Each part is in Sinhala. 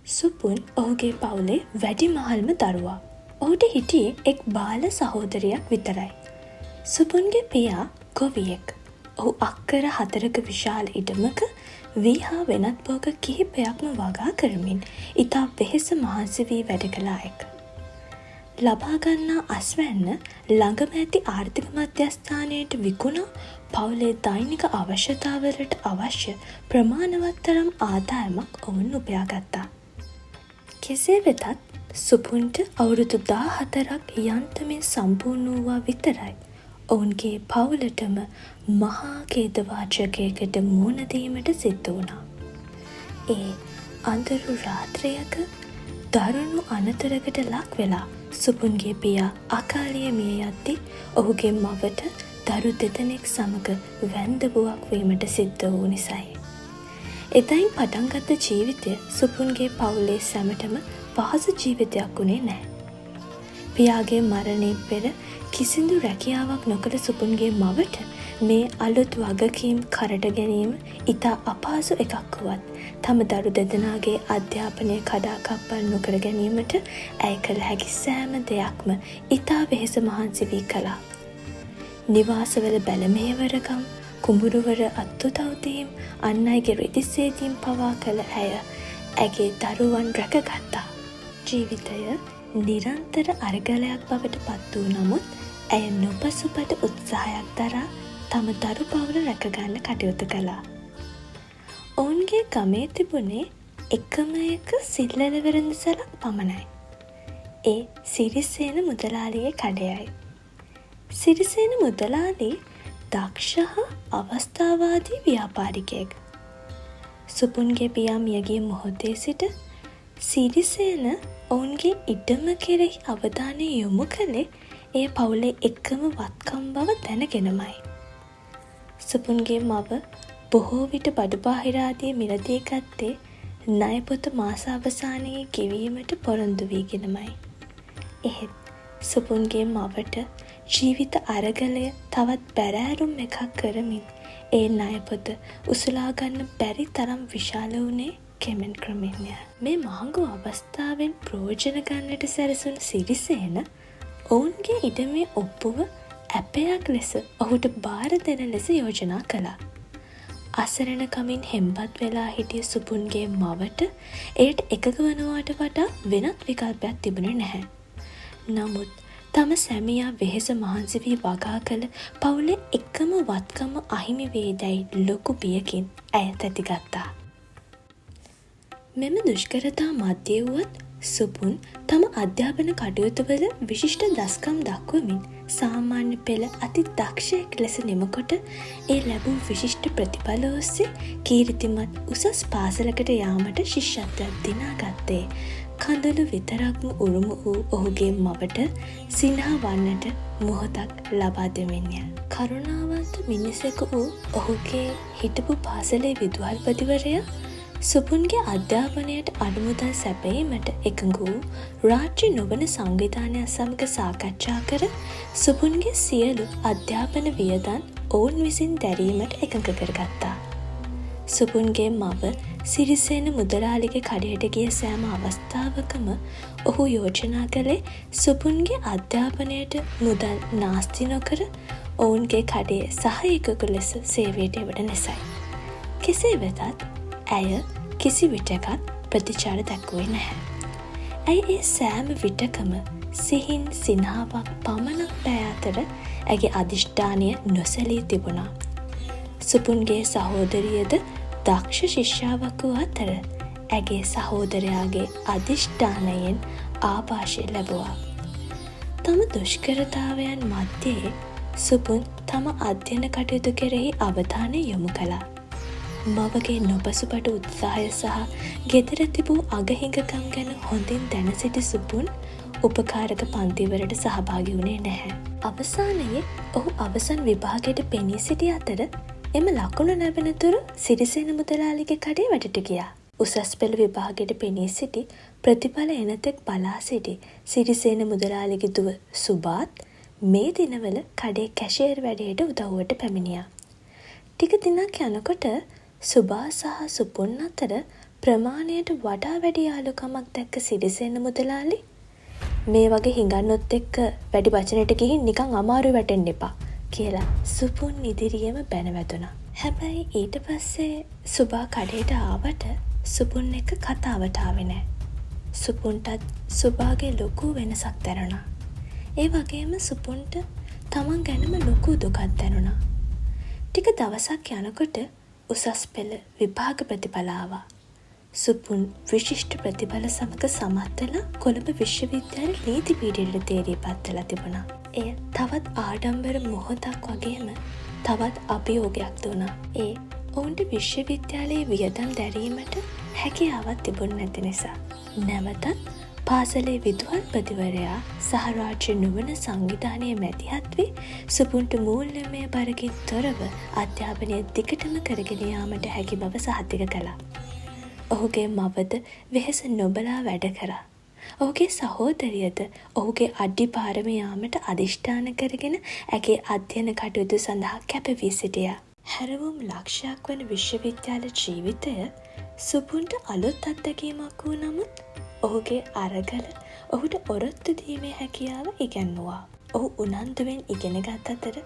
සුපුන් ඔහුගේ පවුලේ වැඩිමහල්ම දරුවා. ඔහුට හිටියේ එක් බාල සහෝදරයක් විතරයි. සුපුන්ගේ පියා ගොවියෙක්. ඔහු අක්කර 4ක විශාල ඉඩමක වී හා වෙනත් භෝග කිහිපයක්ම වගා කරමින් ඉතා වෙහෙස මහන්සි වී වැඩ කළ අයෙක්. ලබා ගන්නා අස්වැන්න ළඟම ඇති ආර්ථික මධ්‍යස්ථානයට විකුණා පවුලේ දෛනික අවශ්‍යතාවලට අවශ්‍ය ප්‍රමාණවත් තරම් ආදායමක් ඔවුන් උපයා ගත්තා. කෙසේ වෙතත් සුපුන්ට අවුරුදු 14ක් යන්තමින් සම්පූර්ණ වූවා විතරයි ඔවුන්ගේ පවුලටම මහා ඛේදවාචකයකට මුහුණ දීමට සිද්ධ වුණා. ඒ අඳුරු රාත්‍රියක දරුණු අනතුරකට ලක් වෙලා සුපුන්ගේ පියා අකාලයේ මිය යද්දී ඔහුගේ මවට දරු දෙදෙනෙක් සමග වැන්දබුවක් වීමට සිද්ධ වූ නිසායි. එතයින් පටන්ගත්ත ජීවිතය සුපුන්ගේ පවුලේ සැමටම පහසු ජීවිතයක් වුණේ නැහැ. පියාගේ මරණයෙන් පෙර කිසිදු රැකියාවක් නොකළ සුපුන්ගේ මවට මේ අලුත් වගකීම් කරට ගැනීම ඉතා අපහසු එකක් වුවත් තම දරු දෙදෙනාගේ අධ්‍යාපනය කඩාකප්පල් නොකර ගැනීමට ඇය කළ හැකි සෑම දෙයක්ම ඉතා වෙහෙස මහන්සි වී කළා. නිවාසවල බැලමේවරකම්, කුඹුරුවර අත්උදව්දීම්, අන් අයගේ රෙදිසේදීම් පවා කළ ඇය ඇගේ දරුවන් රැකගත්තා. ජීවිතය නිරන්තර අරගලයක් බවට පත් වූ නමුත් ඇය නොපසුබට උත්සාහයක් දරා තම දරු පවුල රැකගන්න කටයුතු කළා. ඔවුන්ගේ ගමේ තිබුණේ එකම එක සිල්ලල වෙළඳසැලක් පමණයි. ඒ සිරිසේන මුදලාලිගේ කඩයයි. සිරිසේන මුදලාලි දක්ෂ හා අවස්ථාවාදී ව්‍යාපාරිකයෙක්. සුපුන්ගේ පියා මියගිය මොහොතේ සිට සිරිසේන ඔවුන්ගේ ඉඩම කෙරෙහි අවධානය යොමු කළේ එය පවුලේ එකම වත්කම් බව දැනගෙනමයි. සුපුන්ගේ මව බොහෝ විට බඩු බාහිරාදී මිලදී ගත්තේ ණය පොත මාස අවසානයේ ගෙවීමට පොරොන්දු වීගෙනමයි. එහෙත් සුපුන්ගේ මවට ජීවිත අරගලය තවත් බැරෑරුම් එකක් කරමින් ඒ ණය පොත උසුලා ගන්න බැරි තරම් විශාල වුණේ කෙමෙන් ක්‍රමෙන්ය. මේ මහඟු අවස්ථාවෙන් ප්‍රයෝජන ගන්නට සැරසුණු සිරිසේන ඔවුන්ගේ ඉඩමේ ඔප්පුව ඇපයක් ලෙස ඔහුට බාර දෙන ලෙස යෝජනා කළා. අසරණකමින් හෙම්බත් වෙලා හිටිය සුපුන්ගේ මවට එයට එකග වනවාට වඩා වෙනත් විකල්පයක් තිබුණේ නැහැ. නමුත් තම සැමියා වෙහෙස මහන්සි වී වගා කළ පවුලේ එකම වත්කම අහිමි වේදැයි ලොකු බියකින් ඇය තැතිගත්තා. මෙම දුෂ්කරතා මධ්‍යයේ වුවත් සුපුන් තම අධ්‍යාපන කටයුතුවල විශිෂ්ට දස්කම් දක්වමින් සාමාන්‍ය පෙළ අති දක්ෂයෙක් ලෙස නිමකොට ඒ ලැබූ විශිෂ්ට ප්‍රතිඵල ඔස්සේ කීර්තිමත් උසස් පාසලකට යාමට ශිෂ්‍යත්වයක් දිනාගත්තේ කඳුළු විතරක්ම උරුම වූ ඔහුගේ මවට සිනහ වන්නට මොහොතක් ලබා දෙමින්ය. කරුණාවන්ත මිනිසෙකු වූ ඔහුගේ හිටපු පාසලේ විදුහල්පතිවරයා සුපුන්ගේ අධ්‍යාපනයට අනුමුදල් සැපයීමට එකඟ වූ රාජ්‍ය නොවන සංවිධානයක් සමග සාකච්ඡා කර සුපුන්ගේ සියලු අධ්‍යාපන වියදම් ඔවුන් විසින් දැරීමට එකඟ කරගත්තා. සුපුන්ගේ මව සිරිසේන මුදලාලිගේ කඩයට ගිය සෑම අවස්ථාවකම ඔහු යෝජනා කළේ සුපුන්ගේ අධ්‍යාපනයට මුදල් නාස්ති නොකර ඔවුන්ගේ කඩේ සහායකයෙකු ලෙස සේවයට එවන ලෙසයි. කෙසේ වෙතත් ඇය කිසි විටකත් ප්‍රතිචාර දැක්වුවේ නැහැ. ඇය ඒ සෑම විටකම සිහින් සිනහාවක් පමණක් පෑ අතර ඇගේ අධිෂ්ඨානය නොසැලී තිබුණා. සුපුන්ගේ සහෝදරියද දක්ෂ ශිෂ්‍යාවක් වූ අතර ඇගේ සහෝදරයාගේ අධිෂ්ඨානයෙන් ආභාෂය ලැබුවා. තම දුෂ්කරතාවයන් මධ්‍යයේ සුපුන් තම අධ්‍යයන කටයුතු කෙරෙහි අවධානය යොමු කළා. මවගේ නොපසුබට උත්සාහය සහ ගෙදර තිබූ අගහිඟකම් ගැන හොඳින් දැන සිටි සුපුන් උපකාරක පන්තිවලට සහභාගී වුණේ නැහැ. අවසානයේ ඔහු අවසන් විභාගයට පෙනී සිටි අතර එම ලකුණු ලැබෙනතුරු සිරිසේන මුදලාලිගේ කඩේ වැඩට ගියා. උසස් පෙළ විභාගයට පෙනී සිටි ප්‍රතිඵල එනතෙක් බලා සිටි සිරිසේන මුදලාලිගේ දුව සුබාත් මේ දිනවල කඩේ කැෂියර් වැඩේට උදව්වට පැමිණියා. ටික දිනක් යනකොට සුබා සහ සුපුන් අතර ප්‍රමාණයට වඩා වැඩි යාළුකමක් දැක්ක සිරිසේන මුදලාලි මේ වගේ හිඟන්නොත් එක්ක වැඩි වචනට ගිහින් නිකන් අමාරු වැටෙන්න එපා කියලා සුපුන් ඉදිරියේම බැනවැදුනා. හැබැයි ඊට පස්සේ සුභා කඩේට ආවට සුපුන් එක්ක කතාවට ආවේ නැහැ. සුපුන්ටත් සුභාගේ ලොකු වෙනසක් දැනුණා. ඒ වගේම සුපුන්ට තමන් ගැනම ලොකු දුකක් දැනුණා. ටික දවසක් යනකොට උසස් පෙළ විභාග ප්‍රතිඵල ආවා. සුපුන් විශිෂ්ට ප්‍රතිඵල සමග සමත් වෙලා කොළඹ විශ්වවිද්‍යාලයේ නීති පීඨයට තේරීපත් වෙලා තිබුණා. එය තවත් ආඩම්බර මොහොතක් වගේම තවත් අභියෝගයක් දුණා. ඒ ඔවුන්ට විශ්වවිද්‍යාලයේ වියදම් දැරීමට හැකියාවක් තිබුණ නැති නිසා. නැවතත් පාසලේ විදුහල්පතිවරයා සහ රාජ්‍ය නුවණ සංවිධානයේ මැදිහත් වී සුපුන්ට මූල්‍යමය බරකින් තොරව අධ්‍යාපනය දිගටම කරගෙන යාමට හැකි බව සහතික කළා. ඔහුගේ මවද වෙහෙස නොබලා වැඩ කරා. ඔහුගේ සහෝදරියද ඔහුගේ අඩිපාරම යාමට අදිෂ්ඨාන කරගෙන ඇගේ අධ්‍යයන කටයුතු සඳහා කැපවී සිටියා. හැරවුම් ලක්ෂයක් වන විශ්වවිද්‍යාල ජීවිතය සුපුන්ට අලුත් අත්දැකීමක් වූ නමුත් ඔහුගේ අරගල ඔහුට ඔරොත්තු දීමේ හැකියාව ඉගැන්වුවා. ඔහු උනන්දුවෙන් ඉගෙනගත් අතර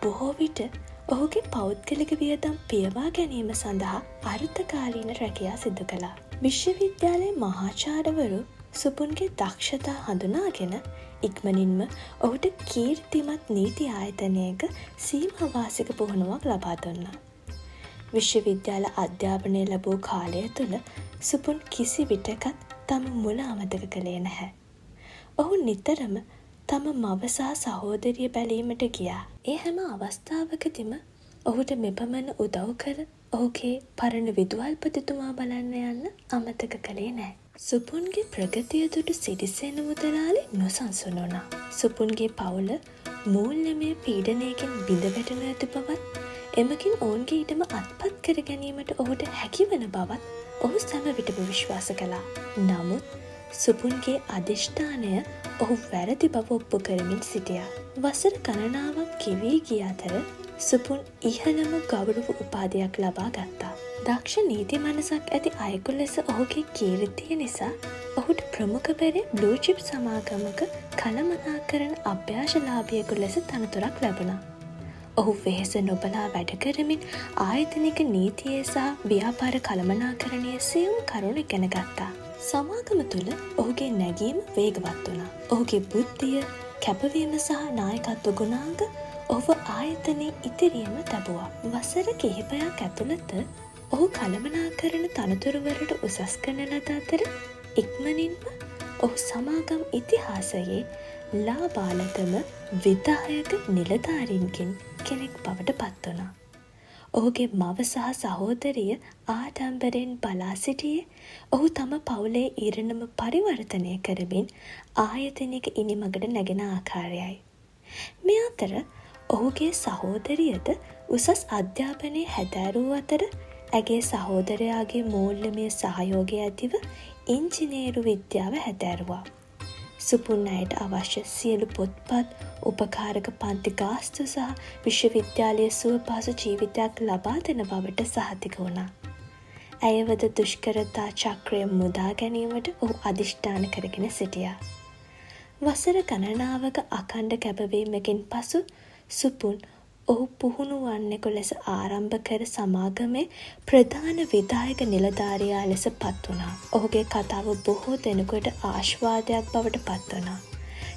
බොහෝ විට ඔහුගේ පෞද්ගලික වියදම් පියවා ගැනීම සඳහා අර්ථකාලීන රැකියා සිදු කළා. විශ්වවිද්‍යාලයේ මහාචාර්යවරු සුපුන්ගේ දක්ෂතා හඳුනාගෙන ඉක්මනින්ම ඔහුට කීර්තිමත් නීති ආයතනයක සීමාවාසික පුහුණුවක් ලබා දුන්නා. විශ්වවිද්‍යාල අධ්‍යාපනය ලැබූ කාලය තුළ සුපුන් කිසි විටකත් තම මුල අමතක කළේ නැහැ. ඔහු නිතරම තම මව සහ සහෝදරිය බැලීමට ගියා. ඒ හැම අවස්ථාවකදීම ඔහුට මෙපමණ උදව් කර ඔහුගේ පරණ විදුහල්පතිතුමා බලන්න යන්න අමතක කළේ නැහැ. සුපුන්ගේ ප්‍රගතිය දුටු සිරිසේන මුදලාලි නොසන්සුන් වුණා. සුපුන්ගේ පවුල මූල්‍යමය පීඩනයකින් බිඳ වැටෙන ඇති බවත් එමකින් ඔවුන්ගේ ඉඩම අත්පත් කර ගැනීමට ඔහුට හැකිවන බවත් ඔහු සැම විටම විශ්වාස කළා. නමුත් සුපුන්ගේ අධිෂ්ඨානය ඔහු වැරදි බව ඔප්පු කරමින් සිටියා. වසර ගණනාවක් ගෙවී ගිය අතර සුපුන් ඉහළම ගෞරව උපාධියක් ලබා ගත්තා. දක්ෂ නීති මනසක් ඇති අයෙකු ලෙස ඔහුගේ කීර්තිය නිසා ඔහුට ප්‍රමුඛ පෙරේ බ්ලූ චිප් සමාගමක කළමනාකරන අභ්‍යාසලාභියෙකු ලෙස තනතුරක් ලැබුණා. ඔහු වෙහෙස නොබලා වැඩ කරමින් ආයතනික නීතියේ සහ ව්‍යාපාර කළමනාකරණයේ සියුම් කරුණු ඉගෙන ගත්තා. සමාගම තුළ ඔහුගේ නැගීම වේගවත් වුණා. ඔහුගේ බුද්ධිය, කැපවීම සහ නායකත්ව ගුණාංග ඔහුව ආයතනයේ ඉදිරියම තැබුවා. වසර කිහිපයක් ඇතුළත ඔහු කළමනාකරන තනතුරුවලට උසස් කරන ලද අතර ඉක්මනින්ම ඔහු සමාගම් ඉතිහාසයේ ලාබාලතම විදායක නිලධාරීන්ගෙන් කෙනෙක් බවට පත් වුණා. ඔහුගේ මව සහ සහෝදරිය ආඩම්බරෙන් බලා සිටියේ ඔහු තම පවුලේ ඉරණම පරිවර්තනය කරමින් ආයතනික ඉනිමගට නැගෙන ආකාරයයි. මේ අතර ඔහුගේ සහෝදරියද උසස් අධ්‍යාපනයේ හැදෑරූ අතර ඇගේ සහෝදරයාගේ මූල්‍යමය සහයෝගය ඇතිව ඉංජිනේරු විද්‍යාව හැදෑරුවා. සුපුන් අයට අවශ්‍ය සියලු පොත්පත්, උපකාරක පන්ති ගාස්තු සහ විශ්වවිද්‍යාලයේ සුවපහසු ජීවිතයක් ලබා දෙන බවට සහතික වුණා. ඇයවද දුෂ්කරතා චක්‍රය මුදා ගැනීමට ඔහු අදිෂ්ඨාන කරගෙන සිටියා. වසර ගණනාවක අඛණ්ඩ කැපවීමකින් පසු සුපුන් ඔහු පුහුණු වන්නෙකු ලෙස ආරම්භ කර සමාගමේ ප්‍රධාන විදායක නිලධාරියා ලෙස පත් වුණා. ඔහුගේ කතාව බොහෝ දෙනෙකුට ආශිර්වාදයක් බවට පත් වුණා.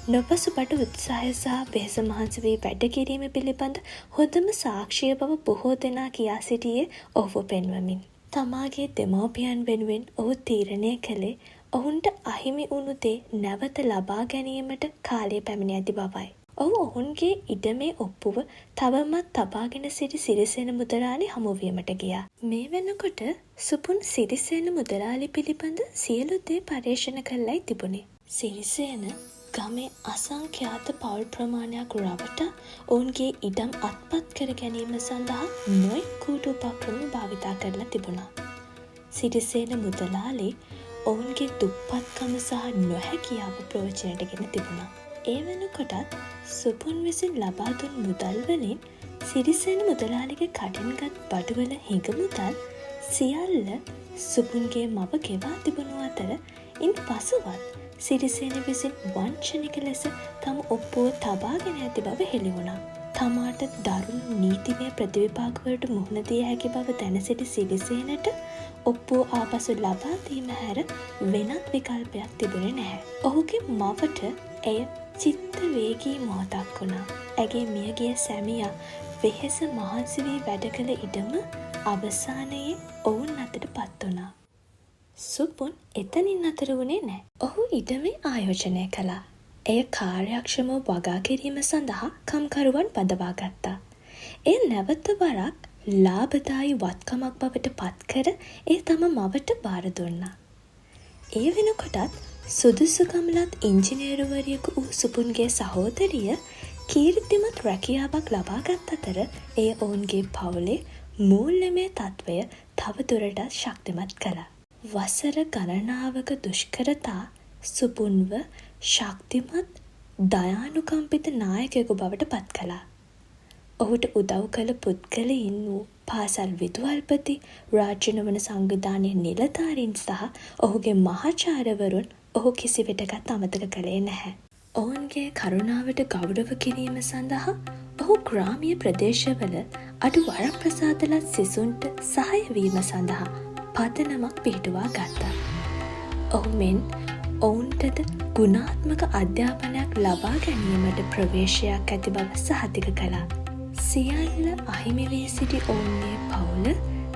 නොපසුබට උත්සාහය සහ වෙහෙස මහන්සි වී වැඩ කිරීම පිළිබඳ හොඳම සාක්ෂිය බව බොහෝ දෙනා කියා සිටියේ ඔහුව පෙන්වමින්. තමාගේ දෙමව්පියන් වෙනුවෙන් ඔහු තීරණය කළේ ඔවුන්ට අහිමි වුණු දේ නැවත ලබා ගැනීමට කාලය පැමිණ ඇති බවයි. ඔහු ඔවුන්ගේ ඉඩමේ ඔප්පුව තවමත් තබාගෙන සිටි සිරිසේන මුදලාලි හමුවීමට ගියා. මේ වෙනකොට සුපුන් සිරිසේන මුදලාලි පිළිබඳ සියලු දේ පර්යේෂණ කළයි තිබුණේ. සිරිසේන ගමේ අසංඛ්‍යාත පවුල් ප්‍රමාණයක් රවටා ඔවුන්ගේ ඉඩම් අත්පත් කර ගැනීම සඳහා නොයෙක් කූට උපක්‍රම භාවිතා කරලා තිබුණා. සිරිසේන මුදලාලි ඔවුන්ගේ දුප්පත්කම සහ නොහැකියාව ප්‍රයෝජනයට ගෙන තිබුණා. ඒ වෙනකොටත් සුපුන් විසින් ලබා දුන් මුදල් වලින් සිරිසේන මුදලාලිගේ කඩින්ගත් බඩුවල හිඟ මුදල් සියල්ල සුපුන්ගේ මව ගෙවා තිබුණු අතර ඉන් පසුවත් සිරිසේන විසින් වංචනික ලෙස තම ඔප්පුව තබාගෙන ඇති බව හෙළි වුණා. තමාට දරුණු නීතිමය ප්‍රතිවිපාකවලට මුහුණ දිය හැකි බව දැන සිටි සිරිසේනට ඔප්පුව ආපසු ලබා දීම හැර වෙනත් විකල්පයක් තිබුණේ නැහැ. ඔහුගේ මවට එය චිත්ත වේගී මොහොතක් වුණා. ඇගේ මියගිය සැමියා වෙහෙස මහන්සි වී වැඩ කළ ඉඩම අවසානයේ ඔවුන් අතට පත් වුණා. සුපුන් එතනින් අතර වුණේ නැහැ. ඔහු ඉඩමේ ආයෝජනය කළා. එය කාර්යක්ෂමව වගා කිරීම සඳහා කම්කරුවන් බඳවා ගත්තා. එය නැවත වරක් ලාභදායී වත්කමක් බවට පත්කර එය තම මවට බාර දුන්නා. ඒ වෙනකොටත් සුදුසුකම්ලත් ඉංජිනේරුවරියක වූ සුපුන්ගේ සහෝදරිය කීර්තිමත් රැකියාවක් ලබාගත් අතර එය ඔවුන්ගේ පවුලේ මූල්‍යමය තත්ත්වය තව දුරටත් ශක්තිමත් කළා. වසර ගණනාවක දුෂ්කරතා සුපුන්ව ශක්තිමත් දයානුකම්පිත නායකයෙකු බවට පත් කළා. ඔහුට උදව් කළ පුද්ගලයින් වූ පාසල් විදුහල්පති, රාජ්‍ය නොවන සංවිධානයේ නිලධාරීන් සහ ඔහුගේ මහාචාර්යවරුන් ඔහු කිසිවිටකත් අමතක කළේ නැහැ. ඔවුන්ගේ කරුණාවට ගෞරව කිරීම සඳහා ඔහු ග්‍රාමීය ප්‍රදේශවල අඩු වරප්‍රසාදලත් සිසුන්ට සහාය වීම සඳහා පදනමක් පිහිටුවා ගත්තා. ඔහු මෙන් ඔවුන්ටද ගුණාත්මක අධ්‍යාපනයක් ලබා ගැනීමට ප්‍රවේශයක් ඇති බව සහතික කළා. සියල්ල අහිමි වී සිටි ඔවුන්ගේ පවුල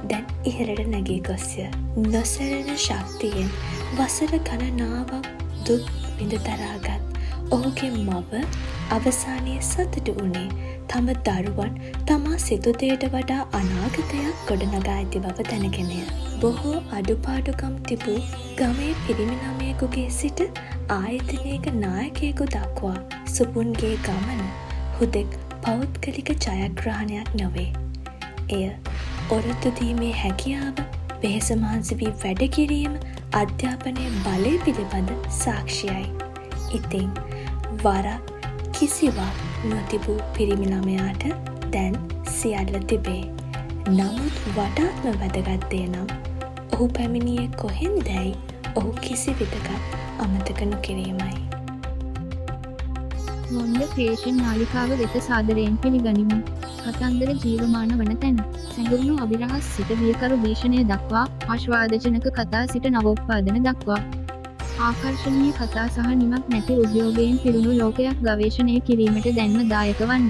දැන් ඉහළට නැගී ගොස්ය. නොසැලෙන ශක්තියෙන් වසර ගණනාවක් දුක් විඳ දරාගත් ඔහුගේ මව අවසානයේ සතුටු වුණේ තම දරුවන් තමා සිතු දෙයට වඩා අනාගතයක් ගොඩනගා ඇති බව දැනගෙනය. බොහෝ අඩුපාඩුකම් තිබූ ගමේ පිරිමි ළමයෙකුගේ සිට ආයතනයක නායකයෙකු දක්වා සුපුන්ගේ ගමන හුදෙක් පෞද්ගලික ජයග්‍රහණයක් නොවේ. එය ඔරොත්තු දීමේ හැකියාව, වෙහෙස මහන්සි වී වැඩ කිරීම, අධ්‍යාපනයේ බලය පිළිබඳ සාක්ෂියයි. ඉතින් වරක් කිසිවක් නොතිබූ පිරිමි ළමයාට දැන් සියල්ල තිබේ. නමුත් වඩාත්ම වැදගත් දේ නම් ඔහු පැමිණියේ කොහෙන්දැයි ඔහු කිසිවිටකත් අමතක නොකිරීමයි. මොන්ඩ ක්‍රියේෂන් නාලිකාව වෙත සාදරයෙන් පිළිගනිමු. කතන්දර ජීවමාන වන තැන සැඟවුණු අභිරහස් සිට බියකරු භීෂණය දක්වා ආශ්වාදජනක කතා සිට නවෝත්පාදන දක්වා ආකර්ශනීය කතා සහ නිමක් නැති උද්‍යෝගයෙන් පිරුණු ලෝකයක් ගවේෂණය කිරීමට දැන්ම දායක වන්න.